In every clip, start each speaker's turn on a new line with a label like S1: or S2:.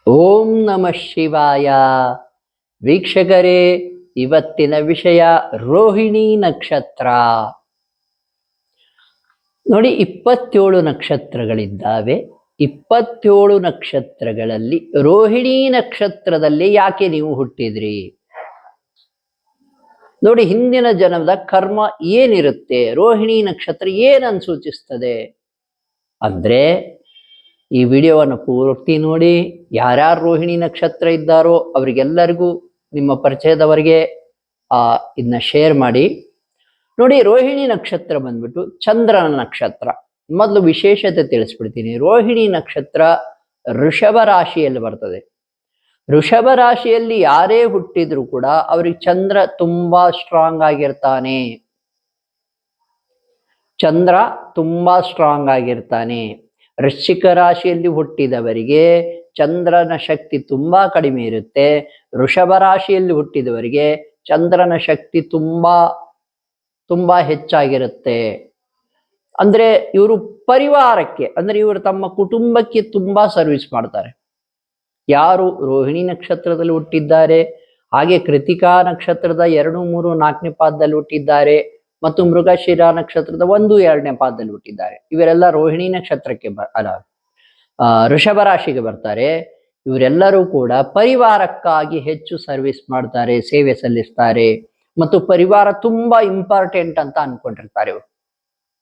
S1: ಓಂ ನಮಃ ಶಿವಾಯ. ವೀಕ್ಷಕರೇ, ಇವತ್ತಿನ ವಿಷಯ ರೋಹಿಣಿ ನಕ್ಷತ್ರ. ನೋಡಿ, 27 ನಕ್ಷತ್ರಗಳಿದ್ದಾವೆ. 27 ನಕ್ಷತ್ರಗಳಲ್ಲಿ ರೋಹಿಣಿ ನಕ್ಷತ್ರದಲ್ಲಿ ಯಾಕೆ ನೀವು ಹುಟ್ಟಿದ್ರಿ? ನೋಡಿ, ಹಿಂದಿನ ಜನ್ಮದ ಕರ್ಮ ಏನಿರುತ್ತೆ, ರೋಹಿಣಿ ನಕ್ಷತ್ರ ಏನನ್ನು ಸೂಚಿಸ್ತದೆ ಅಂದ್ರೆ ಈ ವಿಡಿಯೋವನ್ನು ಪೂರ್ತಿ ನೋಡಿ. ಯಾರ್ಯಾರು ರೋಹಿಣಿ ನಕ್ಷತ್ರ ಇದ್ದಾರೋ ಅವರಿಗೆಲ್ಲರಿಗೂ, ನಿಮ್ಮ ಪರಿಚಯದವರಿಗೆ ಇದನ್ನ ಶೇರ್ ಮಾಡಿ. ನೋಡಿ, ರೋಹಿಣಿ ನಕ್ಷತ್ರ ಬಂದ್ಬಿಟ್ಟು ಚಂದ್ರನ ನಕ್ಷತ್ರ. ಮೊದಲು ವಿಶೇಷತೆ ತಿಳಿಸ್ಬಿಡ್ತೀನಿ. ರೋಹಿಣಿ ನಕ್ಷತ್ರ ಋಷಭ ರಾಶಿಯಲ್ಲಿ ಬರ್ತದೆ. ಋಷಭ ರಾಶಿಯಲ್ಲಿ ಯಾರೇ ಹುಟ್ಟಿದ್ರು ಕೂಡ ಅವ್ರಿಗೆ ಚಂದ್ರ ತುಂಬಾ ಸ್ಟ್ರಾಂಗ್ ಆಗಿರ್ತಾನೆ. ಚಂದ್ರ ತುಂಬಾ ಸ್ಟ್ರಾಂಗ್ ಆಗಿರ್ತಾನೆ. ವೃಶ್ಚಿಕ ರಾಶಿಯಲ್ಲಿ ಹುಟ್ಟಿದವರಿಗೆ ಚಂದ್ರನ ಶಕ್ತಿ ತುಂಬಾ ಕಡಿಮೆ ಇರುತ್ತೆ. ವೃಷಭ ರಾಶಿಯಲ್ಲಿ ಹುಟ್ಟಿದವರಿಗೆ ಚಂದ್ರನ ಶಕ್ತಿ ತುಂಬಾ ತುಂಬಾ ಹೆಚ್ಚಾಗಿರುತ್ತೆ. ಅಂದ್ರೆ ಇವರು ಪರಿವಾರಕ್ಕೆ, ಅಂದ್ರೆ ಇವರು ತಮ್ಮ ಕುಟುಂಬಕ್ಕೆ ತುಂಬಾ ಸರ್ವಿಸ್ ಮಾಡ್ತಾರೆ. ಯಾರು ರೋಹಿಣಿ ನಕ್ಷತ್ರದಲ್ಲಿ ಹುಟ್ಟಿದ್ದಾರೆ, ಹಾಗೆ ಕೃತಿಕಾ ನಕ್ಷತ್ರದ 2, 3, 4ನೇ ಪಾದದಲ್ಲಿ ಹುಟ್ಟಿದ್ದಾರೆ, ಮತ್ತು ಮೃಗಶಿರ ನಕ್ಷತ್ರದ 1, 2ನೇ ಪಾದದಲ್ಲಿ ಹುಟ್ಟಿದ್ದಾರೆ. ಇವರೆಲ್ಲ ರೋಹಿಣಿ ನಕ್ಷತ್ರಕ್ಕೆ ಋಷಭ ರಾಶಿಗೆ ಬರ್ತಾರೆ. ಇವರೆಲ್ಲರೂ ಕೂಡ ಪರಿವಾರಕ್ಕಾಗಿ ಹೆಚ್ಚು ಸರ್ವಿಸ್ ಮಾಡ್ತಾರೆ, ಸೇವೆ ಸಲ್ಲಿಸ್ತಾರೆ, ಮತ್ತು ಪರಿವಾರ ತುಂಬಾ ಇಂಪಾರ್ಟೆಂಟ್ ಅಂತ ಅನ್ಕೊಂಡಿರ್ತಾರೆ.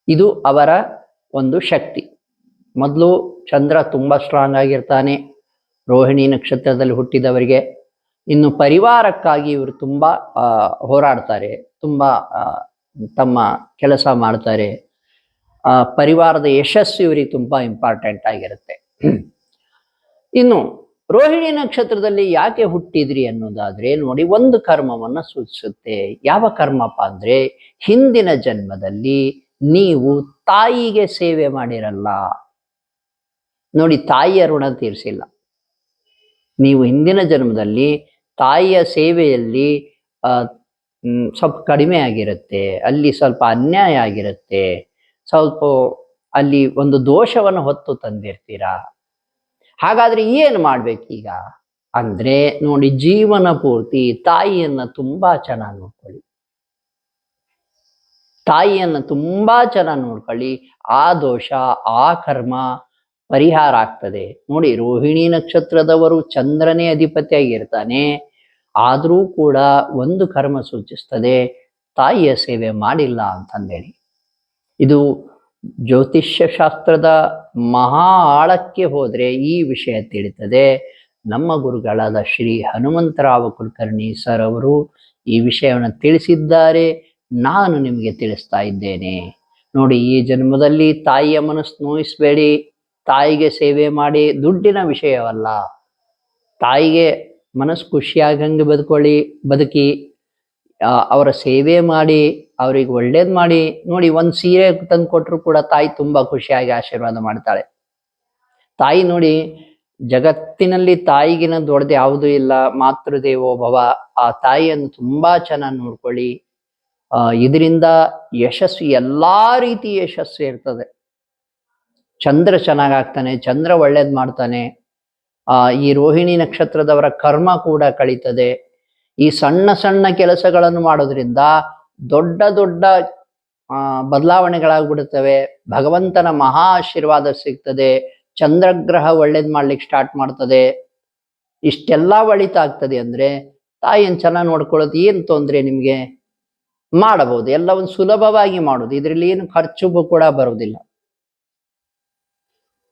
S1: ಇದು ಅವರ ಒಂದು ಶಕ್ತಿ. ಮೊದಲು ಚಂದ್ರ ತುಂಬಾ ಸ್ಟ್ರಾಂಗ್ ಆಗಿರ್ತಾನೆ ರೋಹಿಣಿ ನಕ್ಷತ್ರದಲ್ಲಿ ಹುಟ್ಟಿದವರಿಗೆ. ಇನ್ನು ಪರಿವಾರಕ್ಕಾಗಿ ಇವರು ತುಂಬಾ ಹೋರಾಡ್ತಾರೆ, ತುಂಬಾ ತಮ್ಮ ಕೆಲಸ ಮಾಡ್ತಾರೆ. ಪರಿವಾರದ ಯಶಸ್ಸು ಇವರಿಗೆ ತುಂಬಾ ಇಂಪಾರ್ಟೆಂಟ್ ಆಗಿರುತ್ತೆ. ಇನ್ನು ರೋಹಿಣಿ ನಕ್ಷತ್ರದಲ್ಲಿ ಯಾಕೆ ಹುಟ್ಟಿದ್ರಿ ಅನ್ನೋದಾದ್ರೆ, ನೋಡಿ, ಒಂದು ಕರ್ಮವನ್ನ ಸೂಚಿಸುತ್ತೆ. ಯಾವ ಕರ್ಮಪ್ಪ ಅಂದ್ರೆ, ಹಿಂದಿನ ಜನ್ಮದಲ್ಲಿ ನೀವು ತಾಯಿಗೆ ಸೇವೆ ಮಾಡಿರಲ್ಲ. ನೋಡಿ, ತಾಯಿಯ ಋಣ ತೀರಿಸಿಲ್ಲ ನೀವು. ಹಿಂದಿನ ಜನ್ಮದಲ್ಲಿ ತಾಯಿಯ ಸೇವೆಯಲ್ಲಿ ಸ್ವಲ್ಪ ಕಡಿಮೆ ಆಗಿರುತ್ತೆ, ಅಲ್ಲಿ ಸ್ವಲ್ಪ ಅನ್ಯಾಯ ಆಗಿರುತ್ತೆ, ಸ್ವಲ್ಪ ಅಲ್ಲಿ ಒಂದು ದೋಷವನ್ನು ಹೊತ್ತು ತಂದಿರ್ತೀರಾ. ಹಾಗಾದ್ರೆ ಏನು ಮಾಡ್ಬೇಕೀಗ ಅಂದ್ರೆ, ನೋಡಿ, ಜೀವನ ಪೂರ್ತಿ ತಾಯಿಯನ್ನ ತುಂಬಾ ಚೆನ್ನಾಗಿ ನೋಡ್ಕೊಳ್ಳಿ. ತಾಯಿಯನ್ನ ತುಂಬಾ ಚೆನ್ನಾಗಿ ನೋಡ್ಕೊಳ್ಳಿ. ಆ ದೋಷ, ಆ ಕರ್ಮ ಪರಿಹಾರ ಆಗ್ತದೆ. ನೋಡಿ, ರೋಹಿಣಿ ನಕ್ಷತ್ರದವರು ಚಂದ್ರನೇ ಅಧಿಪತಿಯಾಗಿರ್ತಾನೆ, ಆದರೂ ಕೂಡ ಒಂದು ಕರ್ಮ ಸೂಚಿಸ್ತದೆ, ತಾಯಿಯ ಸೇವೆ ಮಾಡಿಲ್ಲ ಅಂತಂದೇಳಿ. ಇದು ಜ್ಯೋತಿಷ್ಯ ಶಾಸ್ತ್ರದ ಮಹಾ ಆಳಕ್ಕೆ ಹೋದ್ರೆ ಈ ವಿಷಯ ತಿಳಿತದೆ. ನಮ್ಮ ಗುರುಗಳಾದ ಶ್ರೀ ಹನುಮಂತರಾವ್ ಕುಲಕರ್ಣಿ ಸರ್ ಅವರು ಈ ವಿಷಯವನ್ನು ತಿಳಿಸಿದ್ದಾರೆ. ನಾನು ನಿಮಗೆ ತಿಳಿಸ್ತಾ ಇದ್ದೇನೆ. ನೋಡಿ, ಈ ಜನ್ಮದಲ್ಲಿ ತಾಯಿಯ ಮನಸ್ಸು ನೋಯಿಸಬೇಡಿ. ತಾಯಿಗೆ ಸೇವೆ ಮಾಡಿ, ದುಡ್ಡಿನ ವಿಷಯವಲ್ಲ. ತಾಯಿಗೆ ಮನಸ್ಸು ಖುಷಿಯಾಗಂಗೆ ಬದುಕಿ ಅವರ ಸೇವೆ ಮಾಡಿ, ಅವ್ರಿಗೆ ಒಳ್ಳೇದು ಮಾಡಿ. ನೋಡಿ, ಒಂದು ಸೀರೆ ತಂದು ಕೊಟ್ಟರು ಕೂಡ ತಾಯಿ ತುಂಬಾ ಖುಷಿಯಾಗಿ ಆಶೀರ್ವಾದ ಮಾಡ್ತಾಳೆ. ತಾಯಿ ನೋಡಿ, ಜಗತ್ತಿನಲ್ಲಿ ತಾಯಿಗಿನ ದೊಡ್ಡದು ಯಾವುದೂ ಇಲ್ಲ. ಮಾತೃದೇವೋ ಭವ. ಆ ತಾಯಿಯನ್ನು ತುಂಬಾ ಚೆನ್ನಾಗಿ ನೋಡ್ಕೊಳ್ಳಿ. ಇದರಿಂದ ಯಶಸ್ಸು, ಎಲ್ಲಾ ರೀತಿ ಯಶಸ್ಸು ಇರ್ತದೆ. ಚಂದ್ರ ಚೆನ್ನಾಗಾಗ್ತಾನೆ, ಚಂದ್ರ ಒಳ್ಳೇದು ಮಾಡ್ತಾನೆ. ಈ ರೋಹಿಣಿ ನಕ್ಷತ್ರದವರ ಕರ್ಮ ಕೂಡ ಕಳೀತದೆ. ಈ ಸಣ್ಣ ಸಣ್ಣ ಕೆಲಸಗಳನ್ನು ಮಾಡೋದ್ರಿಂದ ದೊಡ್ಡ ದೊಡ್ಡ ಬದಲಾವಣೆಗಳಾಗ್ಬಿಡುತ್ತವೆ. ಭಗವಂತನ ಮಹಾ ಆಶೀರ್ವಾದ ಸಿಗ್ತದೆ. ಚಂದ್ರಗ್ರಹ ಒಳ್ಳೇದು ಮಾಡ್ಲಿಕ್ಕೆ ಸ್ಟಾರ್ಟ್ ಮಾಡ್ತದೆ. ಇಷ್ಟೆಲ್ಲ ಒಳಿತಾಗ್ತದೆ ಅಂದ್ರೆ ತಾಯಿಯನ್ನು ಚೆನ್ನಾಗಿ ನೋಡ್ಕೊಳ್ಳೋದು ಏನು ತೊಂದರೆ ನಿಮಗೆ? ಮಾಡಬಹುದು, ಎಲ್ಲವನ್ನು ಸುಲಭವಾಗಿ ಮಾಡೋದು. ಇದರಲ್ಲಿ ಏನು ಖರ್ಚು ಕೂಡ ಬರೋದಿಲ್ಲ.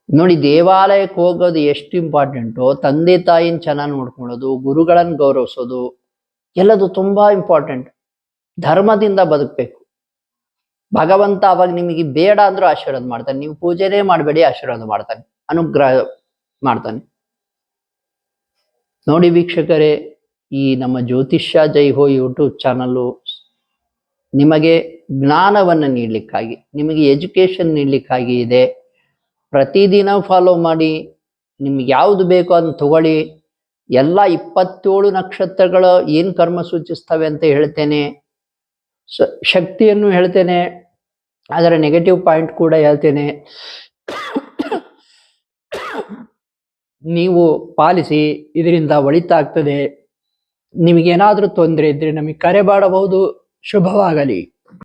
S1: ನೋಡಿ, ದೇವಾಲಯಕ್ಕೆ ಹೋಗೋದು ಎಷ್ಟು ಇಂಪಾರ್ಟೆಂಟೋ, ತಂದೆ ತಾಯಿನ ಚೆನ್ನಾಗಿ ನೋಡ್ಕೊಳ್ಳೋದು, ಗುರುಗಳನ್ನು ಗೌರವಿಸೋದು ಎಲ್ಲದು ತುಂಬಾ ಇಂಪಾರ್ಟೆಂಟ್. ಧರ್ಮದಿಂದ ಬದುಕಬೇಕು. ಭಗವಂತ ಅವಾಗ ನಿಮಗೆ ಬೇಡ ಅಂದ್ರೂ ಆಶೀರ್ವಾದ ಮಾಡ್ತಾನೆ. ನೀವು ಪೂಜೆನೇ ಮಾಡಬೇಡಿ, ಆಶೀರ್ವಾದ ಮಾಡ್ತಾನೆ, ಅನುಗ್ರಹ ಮಾಡ್ತಾನೆ. ನೋಡಿ ವೀಕ್ಷಕರೇ, ಈ ನಮ್ಮ ಜ್ಯೋತಿಷ್ಯ ಜೈ ಹೋ ಯೂಟ್ಯೂಬ್ ಚಾನಲ್ಲು ನಿಮಗೆ ಜ್ಞಾನವನ್ನು ನೀಡಲಿಕ್ಕಾಗಿ, ನಿಮಗೆ ಎಜುಕೇಶನ್ ನೀಡಲಿಕ್ಕಾಗಿ ಇದೆ. ಪ್ರತಿದಿನ ಫಾಲೋ ಮಾಡಿ. ನಿಮ್ಗೆ ಯಾವುದು ಬೇಕೋ ಅದನ್ನು ತಗೊಳ್ಳಿ. ಎಲ್ಲ 27 ನಕ್ಷತ್ರಗಳು ಏನು ಕರ್ಮ ಸೂಚಿಸ್ತವೆ ಅಂತ ಹೇಳ್ತೇನೆ. ಶಕ್ತಿಯನ್ನು ಹೇಳ್ತೇನೆ, ಅದರ ನೆಗೆಟಿವ್ ಪಾಯಿಂಟ್ ಕೂಡ ಹೇಳ್ತೇನೆ. ನೀವು ಪಾಲಿಸಿ, ಇದರಿಂದ ಒಳಿತಾಗ್ತದೆ. ನಿಮಗೇನಾದರೂ ತೊಂದರೆ ಇದ್ರೆ ನಮಗೆ ಕರೆ ಮಾಡಬಹುದು. ಶುಭವಾಗಲಿ.